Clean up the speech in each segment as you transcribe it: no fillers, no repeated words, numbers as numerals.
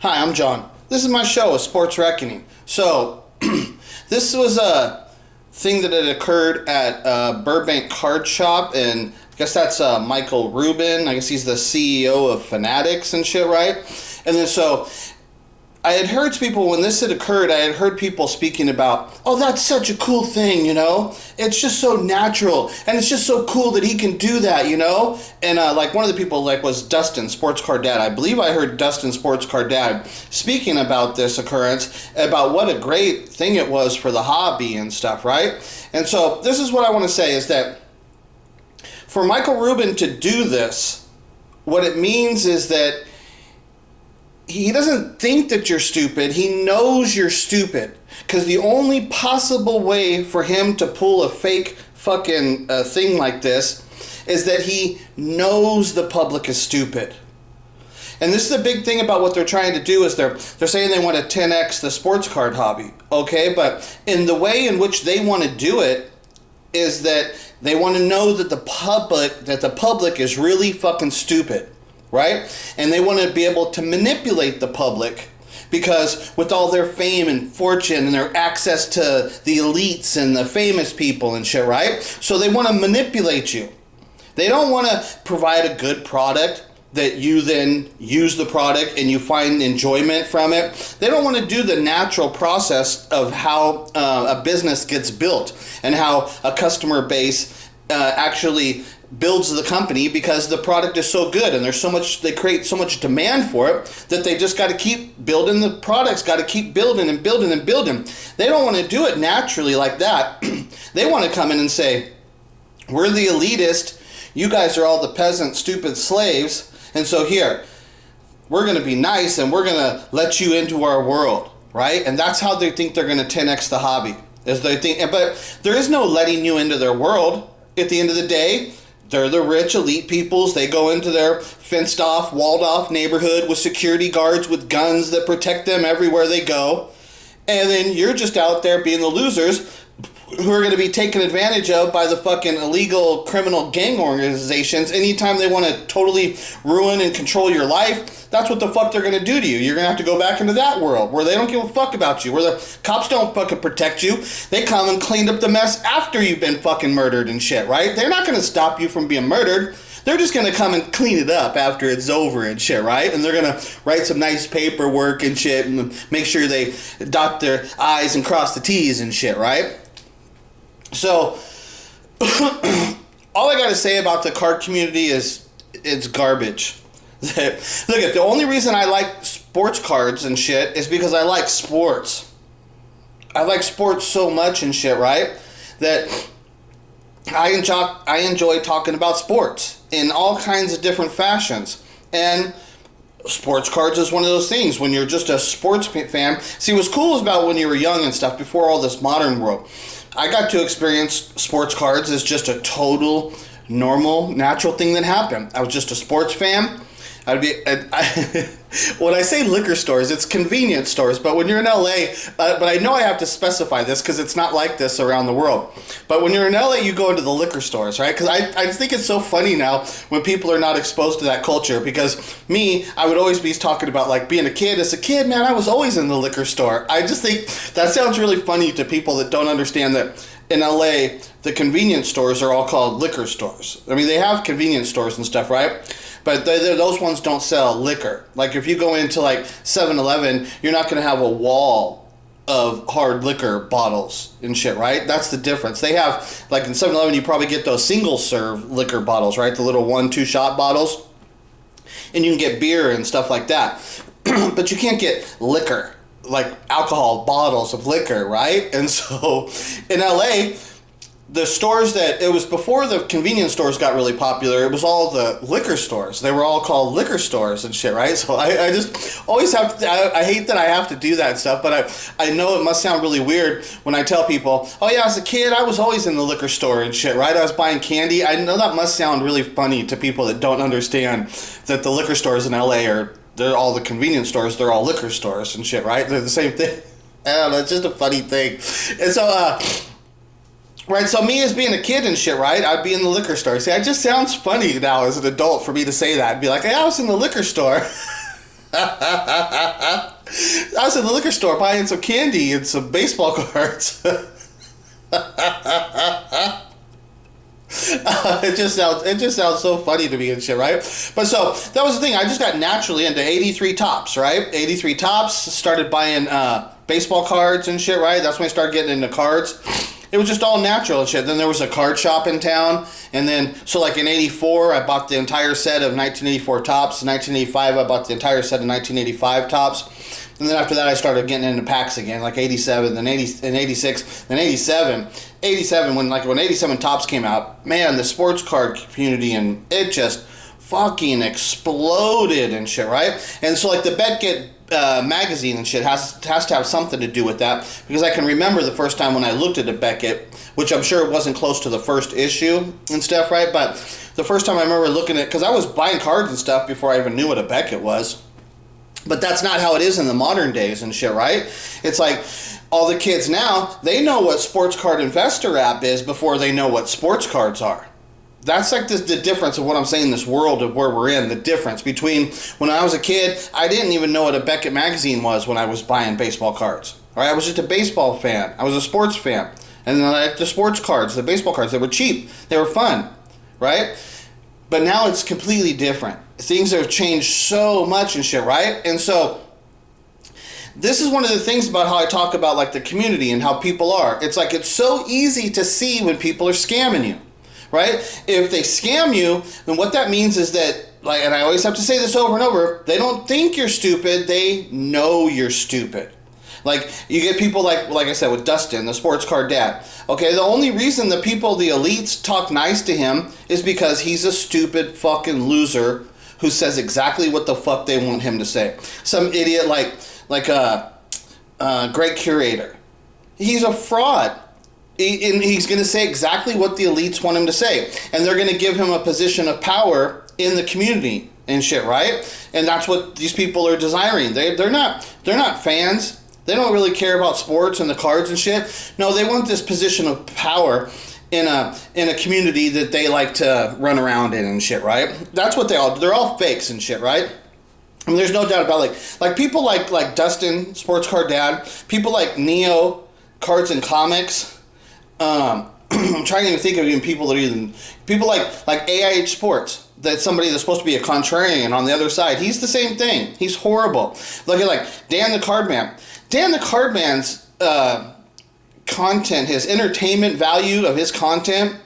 Hi, I'm John. This is my show, A Sports Reckoning. So, this was a thing that had occurred at Burbank Card Shop, and I guess that's Michael Rubin. I guess he's the CEO of Fanatics and shit, right? And then so, I had heard people, when this had occurred, I had heard people speaking about, oh, that's such a cool thing, you know? It's just so natural, and it's just so cool that he can do that, you know? And like one of the people was Dustin, Sports Card Dad. I believe I heard Dustin, Sports Card Dad, speaking about this occurrence, about what a great thing it was for the hobby and stuff, right? And so this is what I want to say is that for Michael Rubin to do this, what it means is that he doesn't think that you're stupid. He knows you're stupid. Because the only possible way for him to pull a fake fucking thing like this is that he knows the public is stupid. And this is a big thing about what they're trying to do is they're saying they want to 10x the sports card hobby. Okay, but in the way in which they want to do it is that they want to know that the public is really fucking stupid. Right? And they want to be able to manipulate the public because with all their fame and fortune and their access to the elites and the famous people and shit, right? So they want to manipulate you. They don't want to provide a good product that you then use the product and you find enjoyment from it. They don't want to do the natural process of how a business gets built and how a customer base actually builds the company because the product is so good and there's so much, they create so much demand for it that they just got to keep building the products, got to keep building and building and building. They don't want to do it naturally like that. They want to come in and say, we're the elitist, you guys are all the peasant stupid slaves, and so here, we're going to be nice and we're going to let you into our world, right? And that's how they think they're going to 10x the hobby. Is they think, but there is no letting you into their world. At the end of the day, they're the rich elite peoples. They go into their fenced off, walled off neighborhood with security guards with guns that protect them everywhere they go. And then you're just out there being the losers who are going to be taken advantage of by the fucking illegal criminal gang organizations anytime they want to totally ruin and control your life. That's what the fuck they're going to do to you. You're going to have to go back into that world where they don't give a fuck about you, where the cops don't fucking protect you. They come and clean up the mess after you've been fucking murdered and shit, right? They're not going to stop you from being murdered. They're just going to come and clean it up after it's over and shit, right? And they're going to write some nice paperwork and shit and make sure they dot their I's and cross the T's and shit, right? So, all I got to say about the card community is it's garbage. Look, at the only reason I like sports cards and shit is because I like sports. I like sports so much and shit, right? That I enjoy talking about sports in all kinds of different fashions. And sports cards is one of those things when you're just a sports fan. See, what's cool is about when you were young and stuff, before all this modern world, I got to experience sports cards as just a total, normal, natural thing that happened. I was just a sports fan. When I say liquor stores, it's convenience stores. But when you're in LA, but I know I have to specify this because it's not like this around the world. But when you're in LA, you go into the liquor stores, right? Because I think it's so funny now when people are not exposed to that culture. Because I would always be talking about like being a kid. As a kid, man, I was always in the liquor store. I just think that sounds really funny to people that don't understand that in LA, the convenience stores are all called liquor stores. I mean, they have convenience stores and stuff, right? But those ones don't sell liquor. Like if you go into like 7-Eleven, you're not going to have a wall of hard liquor bottles and shit, right? That's the difference. They have, like in 7-Eleven, you probably get those single serve liquor bottles, right? The little 1-2 shot bottles. And you can get beer and stuff like that. But you can't get liquor, like alcohol bottles of liquor, right? And so in LA, the stores that, it was before the convenience stores got really popular, it was all the liquor stores. They were all called liquor stores and shit, right? So I just always have to, I hate that I have to do that stuff, but I know it must sound really weird when I tell people, oh yeah, as a kid, I was always in the liquor store and shit, right? I was buying candy. I know that must sound really funny to people that don't understand that the liquor stores in LA they're all the convenience stores, they're all liquor stores and shit, right? They're the same thing. I don't know, it's just a funny thing. And so, right, so me as being a kid and shit, right, I'd be in the liquor store. See, it just sounds funny now as an adult for me to say that. I'd be like, hey, I was in the liquor store. I was in the liquor store buying some candy and some baseball cards. It just sounds so funny to me and shit, right? But so that was the thing. I just got naturally into 83 Tops, right? 83 Tops. Started buying baseball cards and shit, right? That's when I started getting into cards. It was just all natural and shit. Then there was a card shop in town, and then so like in '84, I bought the entire set of 1984 Tops. In 1985, I bought the entire set of 1985 Tops. And then after that, I started getting into packs again, like 87, then 80, and 86, then 87. 87, when 87 Tops came out, man, the sports card community, and it just fucking exploded and shit, right? And so like the Beckett magazine and shit has to have something to do with that, because I can remember the first time when I looked at a Beckett, which I'm sure it wasn't close to the first issue and stuff, right? But the first time I remember looking at, because I was buying cards and stuff before I even knew what a Beckett was. But that's not how it is in the modern days and shit, right? It's like all the kids now, they know what Sports Card Investor app is before they know what sports cards are. That's like the difference of what I'm saying, this world of where we're in, the difference between when I was a kid, I didn't even know what a Beckett magazine was when I was buying baseball cards. All right, I was just a baseball fan. I was a sports fan. And then I liked the sports cards, the baseball cards. They were cheap. They were fun, right? But now it's completely different. Things have changed so much and shit, right? And so this is one of the things about how I talk about like the community and how people are. It's like it's so easy to see when people are scamming you, right? If they scam you, then what that means is that, like, and I always have to say this over and over, they don't think you're stupid, they know you're stupid. Like, you get people like I said, with Dustin, the sports card dad. Okay, the only reason the people, the elites, talk nice to him is because he's a stupid fucking loser who says exactly what the fuck they want him to say. Some idiot like a great curator. He's a fraud. And he's going to say exactly what the elites want him to say. And they're going to give him a position of power in the community and shit, right? And that's what these people are desiring. They're not fans. They don't really care about sports and the cards and shit. No, they want this position of power in a community that they like to run around in and shit, right? That's what they're all fakes and shit, right? I mean, there's no doubt about like people like Dustin, Sports Card Dad, people like Neo, Cards and Comics. I'm trying to even think of even people that are even people like AIH Sports. That's somebody that's supposed to be a contrarian on the other side. He's the same thing. He's horrible. Look at like Dan the Cardman. Dan the Cardman's content, his entertainment value of his content,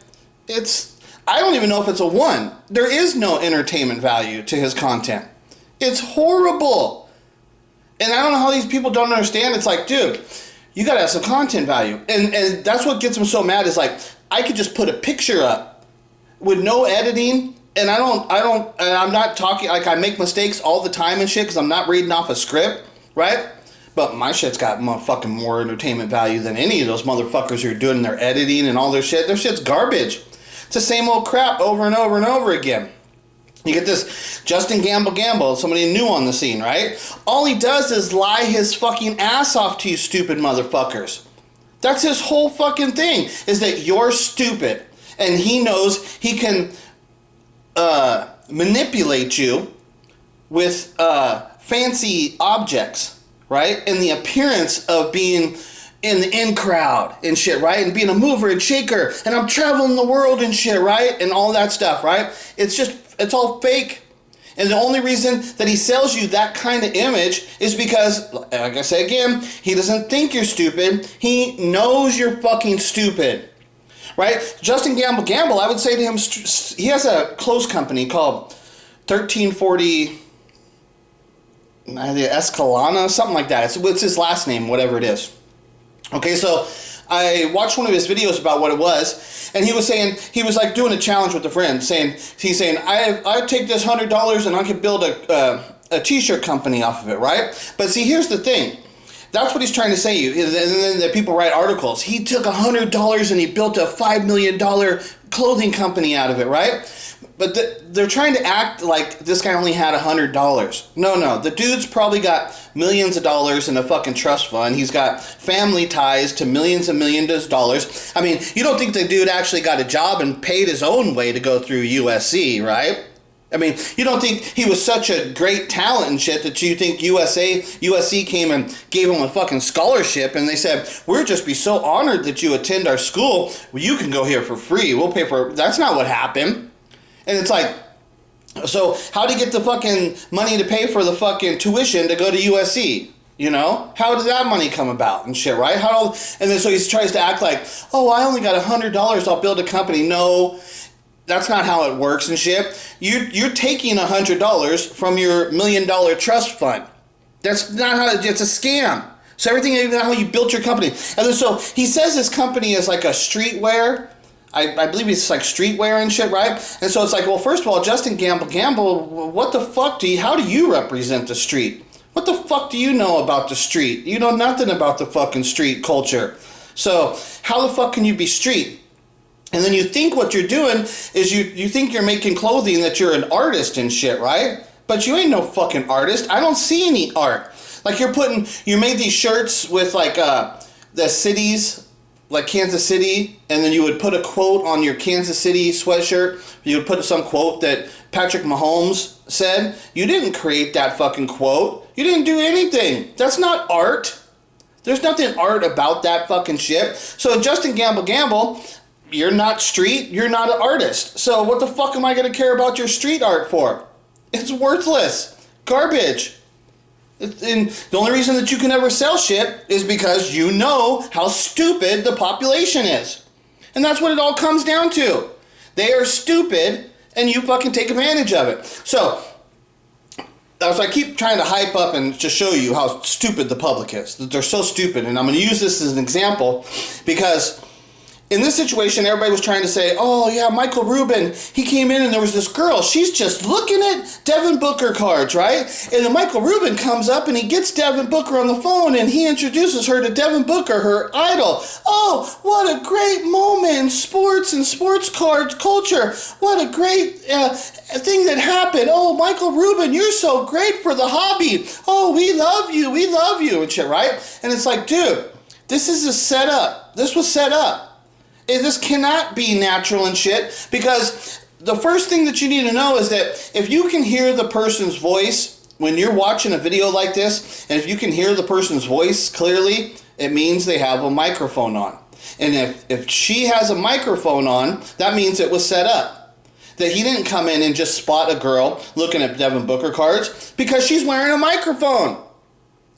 I don't even know if it's a 1. There is no entertainment value to his content. It's horrible. And I don't know how these people don't understand. It's like, dude, you gotta have some content value. And that's what gets them so mad is like, I could just put a picture up with no editing, and I'm not talking, like I make mistakes all the time and shit because I'm not reading off a script, right? But my shit's got fucking more entertainment value than any of those motherfuckers who are doing their editing and all their shit. Their shit's garbage. It's the same old crap over and over and over again. You get this Justin Gamble, somebody new on the scene, right? All he does is lie his fucking ass off to you stupid motherfuckers. That's his whole fucking thing, is that you're stupid. And he knows he can manipulate you with fancy objects, right? And the appearance of being in the in crowd and shit, right? And being a mover and shaker, and I'm traveling the world and shit, right? And all that stuff, right? It's all fake. And the only reason that he sells you that kind of image is because, like I say again, he doesn't think you're stupid. He knows you're fucking stupid, right? Justin Gamble, I would say to him, he has a clothes company called 1340 Escalana, something like that. It's his last name, whatever it is. Okay, so I watched one of his videos about what it was, and he was like doing a challenge with a friend, he's saying, I take this $100 and I could build a t-shirt company off of it, right? But see, here's the thing. That's what he's trying to say to you. And then the people write articles. He took $100 and he built a $5 million clothing company out of it, right? But they're trying to act like this guy only had $100. No. The dude's probably got millions of dollars in a fucking trust fund. He's got family ties to millions and millions of dollars. I mean, you don't think the dude actually got a job and paid his own way to go through USC, right? I mean, you don't think he was such a great talent and shit that you think USC came and gave him a fucking scholarship and they said, we'll just be so honored that you attend our school. Well, you can go here for free. We'll pay for it. That's not what happened. And it's like, so how to get the fucking money to pay for the fucking tuition to go to USC? You know? How did that money come about and shit, right? And then so he tries to act like, oh, I only got $100. I'll build a company. No. That's not how it works and shit. You're taking $100 from your $1 million trust fund. That's not how it's a scam. So everything, how you built your company. And then so he says his company is like a streetwear. I believe it's like streetwear and shit, right? And so it's like, well, first of all, Justin Gamble, what the fuck how do you represent the street? What the fuck do you know about the street? You know nothing about the fucking street culture. So how the fuck can you be street? And then you think what you're doing is you think you're making clothing, that you're an artist and shit, right? But you ain't no fucking artist. I don't see any art. Like you made these shirts with like the cities, like Kansas City, and then you would put a quote on your Kansas City sweatshirt. You would put some quote that Patrick Mahomes said. You didn't create that fucking quote. You didn't do anything. That's not art. There's nothing art about that fucking shit. So Justin Gamble, you're not street, you're not an artist. So what the fuck am I going to care about your street art for? It's worthless. Garbage. And the only reason that you can ever sell shit is because you know how stupid the population is. And that's what it all comes down to. They are stupid and you fucking take advantage of it. So I keep trying to hype up and just show you how stupid the public is. That they're so stupid. And I'm going to use this as an example because in this situation, everybody was trying to say, oh, yeah, Michael Rubin, he came in and there was this girl. She's just looking at Devin Booker cards, right? And then Michael Rubin comes up and he gets Devin Booker on the phone and he introduces her to Devin Booker, her idol. Oh, what a great moment in sports and sports cards culture. What a great thing that happened. Oh, Michael Rubin, you're so great for the hobby. Oh, we love you, and shit, right? And it's like, dude, this is a setup. This was set up. This cannot be natural and shit, because the first thing that you need to know is that if you can hear the person's voice when you're watching a video like this, and if you can hear the person's voice clearly, it means they have a microphone on. And if she has a microphone on, that means it was set up. That he didn't come in and just spot a girl looking at Devin Booker cards because she's wearing a microphone.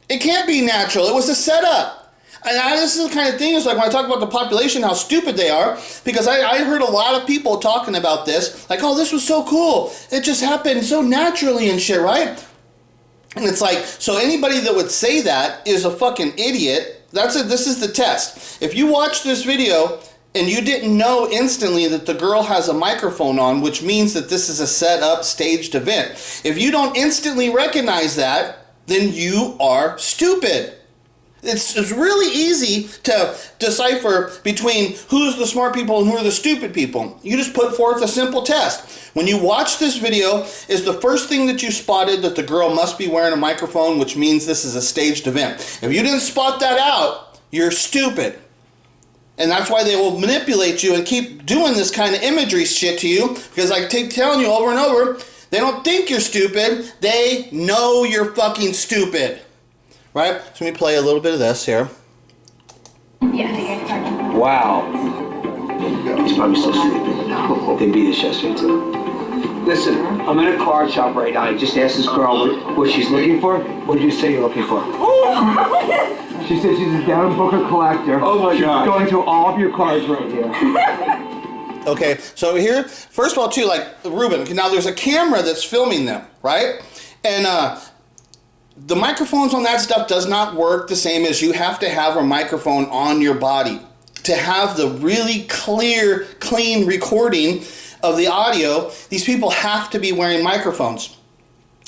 It can't be natural. It was a setup. And this is the kind of thing, is like when I talk about the population, how stupid they are, because I heard a lot of people talking about this, like, oh, this was so cool. It just happened so naturally and shit, right? And it's like, so anybody that would say that is a fucking idiot. This is the test. If you watch this video and you didn't know instantly that the girl has a microphone on, which means that this is a set up, staged event. If you don't instantly recognize that, then you are stupid. It's really easy to decipher between who's the smart people and who are the stupid people. You just put forth a simple test. When you watch this video, is the first thing that you spotted that the girl must be wearing a microphone, which means this is a staged event. If you didn't spot that out, you're stupid. And that's why they will manipulate you and keep doing this kind of imagery shit to you, because I keep telling you over and over, they don't think you're stupid, they know you're fucking stupid. Right? So let me play a little bit of this here. Yes. Wow. He's probably still sleeping. They beat us yesterday too. Listen, I'm in a card shop right now. I just asked this girl what she's looking for. What did you say you're looking for? She said she's a Devin Booker collector. Oh my God. She's going through all of your cards right here. Okay, so here, first of all, too, like Rubin. Now there's a camera that's filming them, right? And the microphones on that stuff does not work the same as you have to have a microphone on your body to have the really clear, clean recording of the audio. These people have to be wearing microphones.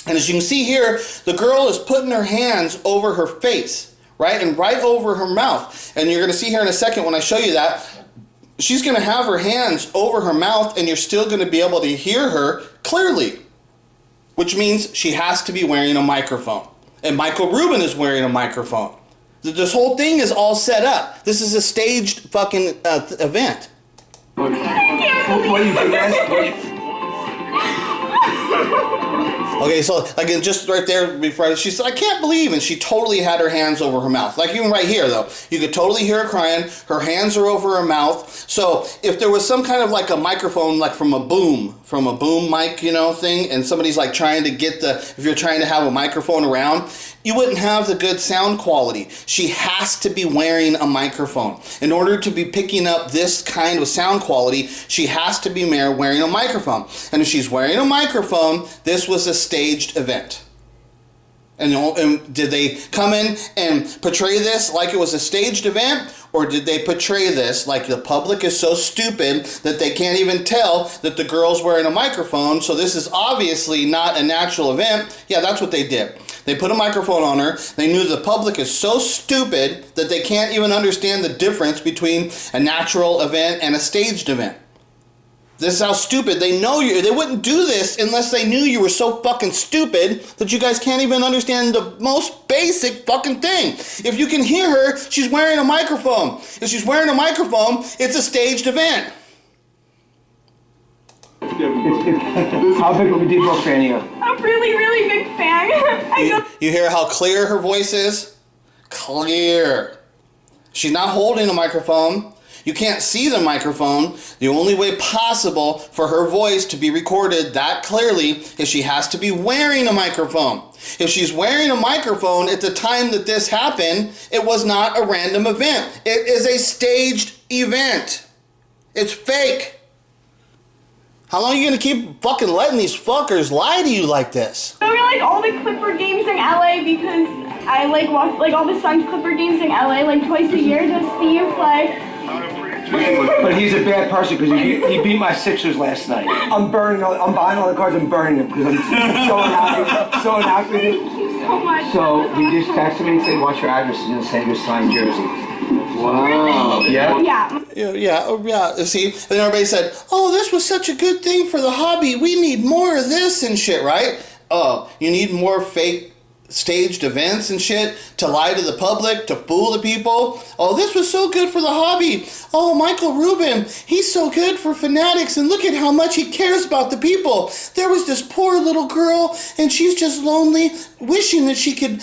And as you can see here, the girl is putting her hands over her face, right? And right over her mouth. And you're going to see here in a second when I show you that, she's going to have her hands over her mouth and you're still going to be able to hear her clearly, which means she has to be wearing a microphone. And Michael Rubin is wearing a microphone. This whole thing is all set up. This is a staged fucking event. What do you think? Okay, so like just right there before she said, I can't believe, and she totally had her hands over her mouth. Like even right here though, you could totally hear her crying. Her hands are over her mouth. So if there was some kind of like a microphone, like from a boom mic, you know, thing, and somebody's like trying to get if you're trying to have a microphone around, you wouldn't have the good sound quality. She has to be wearing a microphone. In order to be picking up this kind of sound quality, she has to be wearing a microphone. And if she's wearing a microphone, this was a staged event. And did they come in and portray this like it was a staged event? Or did they portray this like the public is so stupid that they can't even tell that the girl's wearing a microphone, so this is obviously not a natural event? Yeah, that's what they did. They put a microphone on her. They knew the public is so stupid that they can't even understand the difference between a natural event and a staged event. This is how stupid they know you. They wouldn't do this unless they knew you were so fucking stupid that you guys can't even understand the most basic fucking thing. If you can hear her, she's wearing a microphone. If she's wearing a microphone, it's a staged event. How big of a Devin Booker fan are you? A really, really big fan. You hear how clear her voice is? Clear. She's not holding a microphone. You can't see the microphone. The only way possible for her voice to be recorded that clearly is she has to be wearing a microphone. If she's wearing a microphone at the time that this happened, it was not a random event. It is a staged event. It's fake. How long are you going to keep fucking letting these fuckers lie to you like this? Go to like all the Clipper games in LA because I like watch like all the Suns Clipper games in LA like twice a year to see you play. But he's a bad person because he beat my Sixers last night. I'm buying all the cards, I'm burning them because I'm so happy. Thank you so much. So he just texted me and said, "What's your address?" And he'll send you a signed jersey. Wow. Yeah? Yeah. See? And then everybody said, oh, this was such a good thing for the hobby. We need more of this and shit, right? Oh, you need more fake staged events and shit to lie to the public, to fool the people. Oh, this was so good for the hobby. Oh, Michael Rubin, he's so good for Fanatics, and look at how much he cares about the people. There was this poor little girl, and she's just lonely, wishing that she could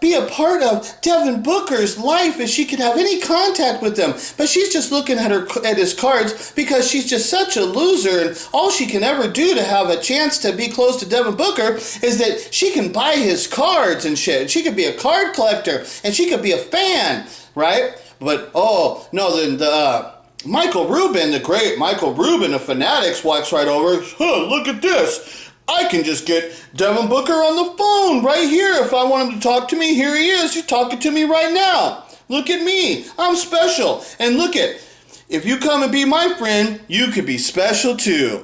be a part of Devin Booker's life, and she could have any contact with them. But she's just looking at his cards because she's just such a loser, and all she can ever do to have a chance to be close to Devin Booker is that she can buy his cards and shit. She could be a card collector, and she could be a fan, right? But, oh, no, then the Michael Rubin, the great Michael Rubin of Fanatics, walks right over. Huh, look at this. I can just get Devin Booker on the phone right here. If I want him to talk to me, here he is. He's talking to me right now. Look at me. I'm special. And look if you come and be my friend, you could be special too.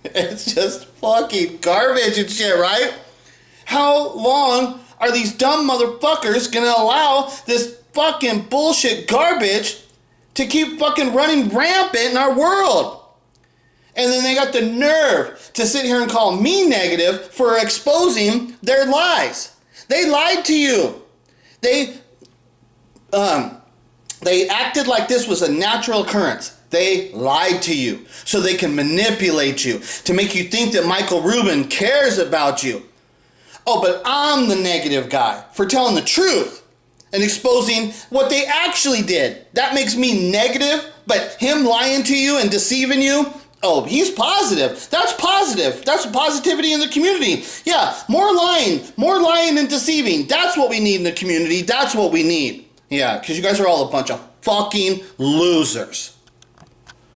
It's just fucking garbage and shit, right? How long are these dumb motherfuckers gonna allow this fucking bullshit garbage to keep fucking running rampant in our world? And then they got the nerve to sit here and call me negative for exposing their lies. They lied to you. They acted like this was a natural occurrence. They lied to you so they can manipulate you to make you think that Michael Rubin cares about you. Oh, but I'm the negative guy for telling the truth and exposing what they actually did. That makes me negative, but him lying to you and deceiving you, oh, he's positive. That's positive. That's positivity in the community. Yeah, more lying and deceiving. That's what we need in the community. That's what we need. Yeah, because you guys are all a bunch of fucking losers.